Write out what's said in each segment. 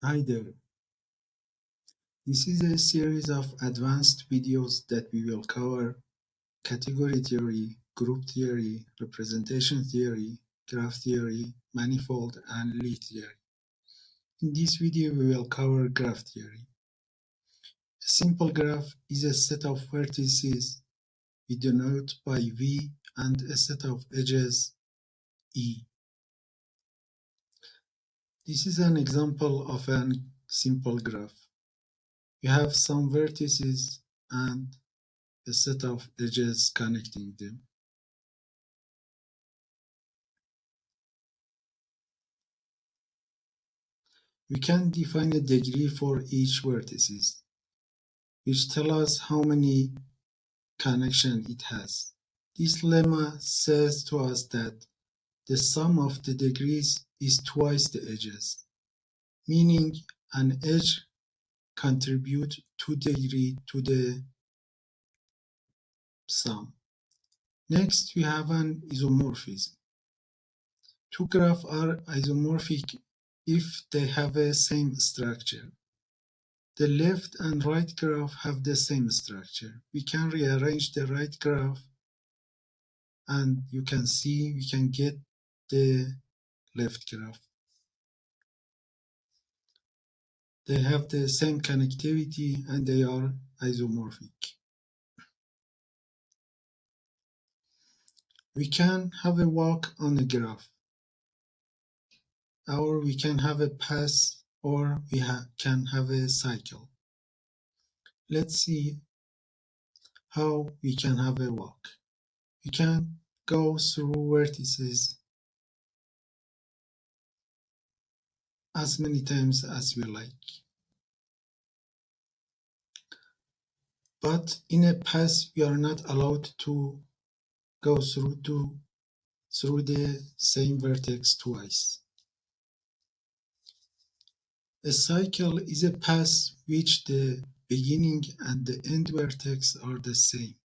Hi there. This is a series of advanced videos that we will cover category theory, group theory, representation theory, graph theory, manifold, and Lie theory. In this video, we will cover graph theory. A simple graph is a set of vertices we denote by V and a set of edges E. This is an example of a simple graph. We have some vertices and a set of edges connecting them. We can define a degree for each vertices, which tell us how many connections it has. This lemma says to us that the sum of the degrees is twice the edges, meaning an edge contributes 2 degrees to the sum. Next, we have an isomorphism. Two graphs are isomorphic if they have the same structure. The left and right graph have the same structure. We can rearrange the right graph and you can see we can get the left graph. They have the same connectivity and they are isomorphic. We can have a walk on a graph, or we can have a path, or we can have a cycle. Let's see how we can have a walk. We can go through vertices as many times as we like. But in a path, we are not allowed to go through the same vertex twice. A cycle is a path which the beginning and the end vertex are the same.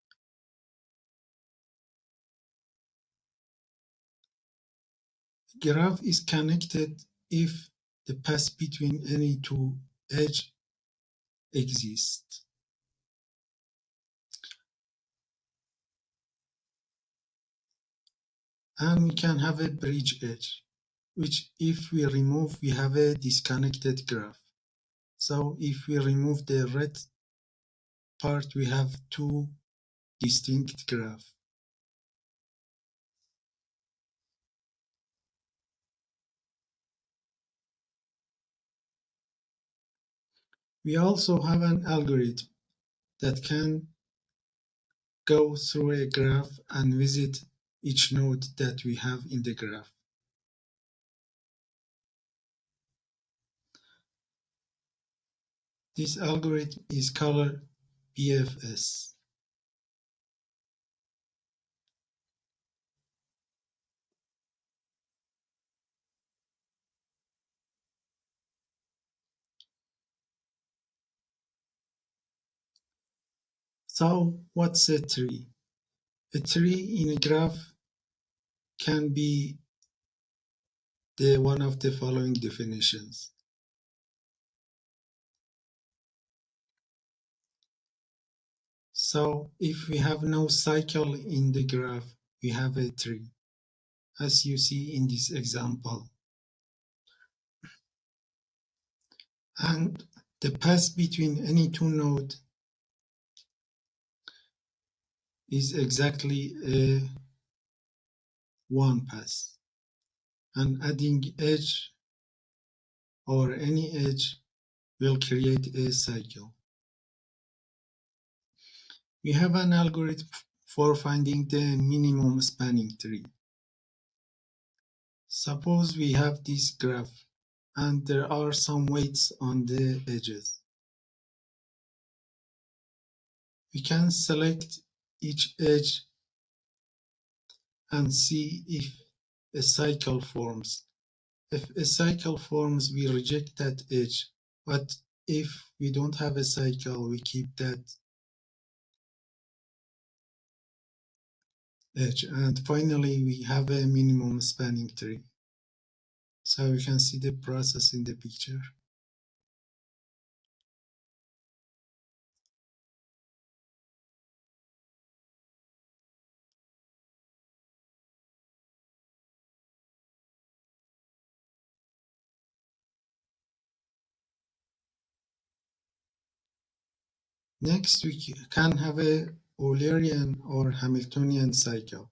A graph is connected if the path between any two edges exists. And we can have a bridge edge, which if we remove, we have a disconnected graph. So if we remove the red part, we have two distinct graphs. We also have an algorithm that can go through a graph and visit each node that we have in the graph. This algorithm is called BFS. So what's a tree? A tree in a graph can be one of the following definitions. So if we have no cycle in the graph, we have a tree, as you see in this example. And the path between any two nodes is exactly a one path. And adding edge or any edge will create a cycle. We have an algorithm for finding the minimum spanning tree. Suppose we have this graph and there are some weights on the edges. We can select each edge and see if a cycle forms. If a cycle forms, we reject that edge. But if we don't have a cycle, we keep that edge. And finally, we have a minimum spanning tree. So we can see the process in the picture. Next, we can have a Eulerian or Hamiltonian cycle.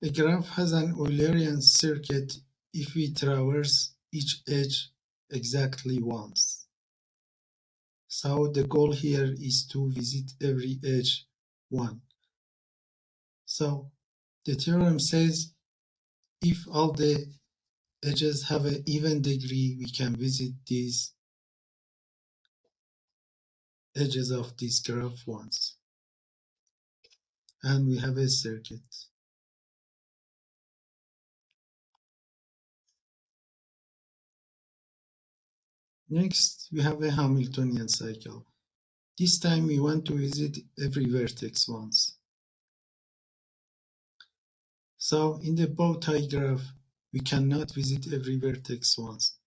A graph has an Eulerian circuit if we traverse each edge exactly once. So the goal here is to visit every edge once. So the theorem says if all the edges have an even degree, we can visit these edges of this graph once. And we have a circuit. Next, we have a Hamiltonian cycle. This time we want to visit every vertex once. So in the bow tie graph, we cannot visit every vertex once.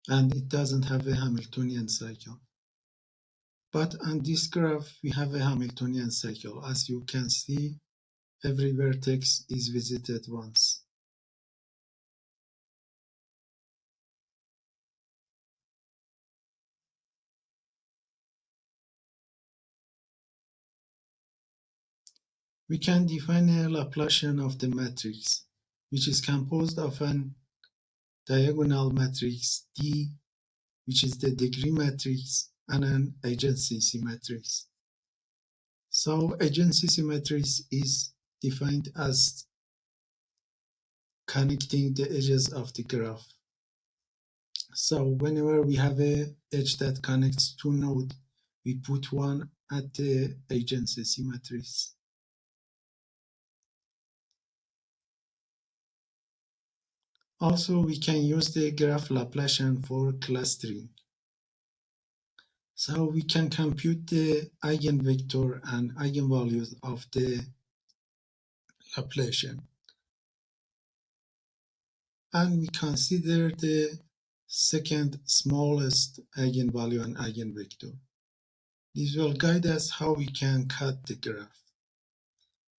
And it doesn't have a Hamiltonian cycle. But on this graph, we have a Hamiltonian cycle. As you can see, every vertex is visited once. We can define a Laplacian of the matrix, which is composed of an diagonal matrix D, which is the degree matrix, and an adjacency matrix. So adjacency matrix is defined as connecting the edges of the graph. So whenever we have a edge that connects two nodes, we put one at the adjacency matrix. Also, we can use the graph Laplacian for clustering. So we can compute the eigenvector and eigenvalues of the Laplacian. And we consider the second smallest eigenvalue and eigenvector. This will guide us how we can cut the graph.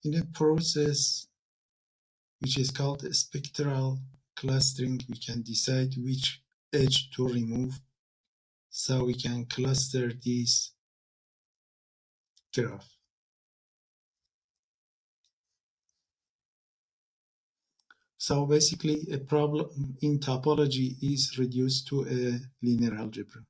In a process which is called spectral clustering, we can decide which edge to remove so we can cluster this graph. So basically, a problem in topology is reduced to a linear algebra.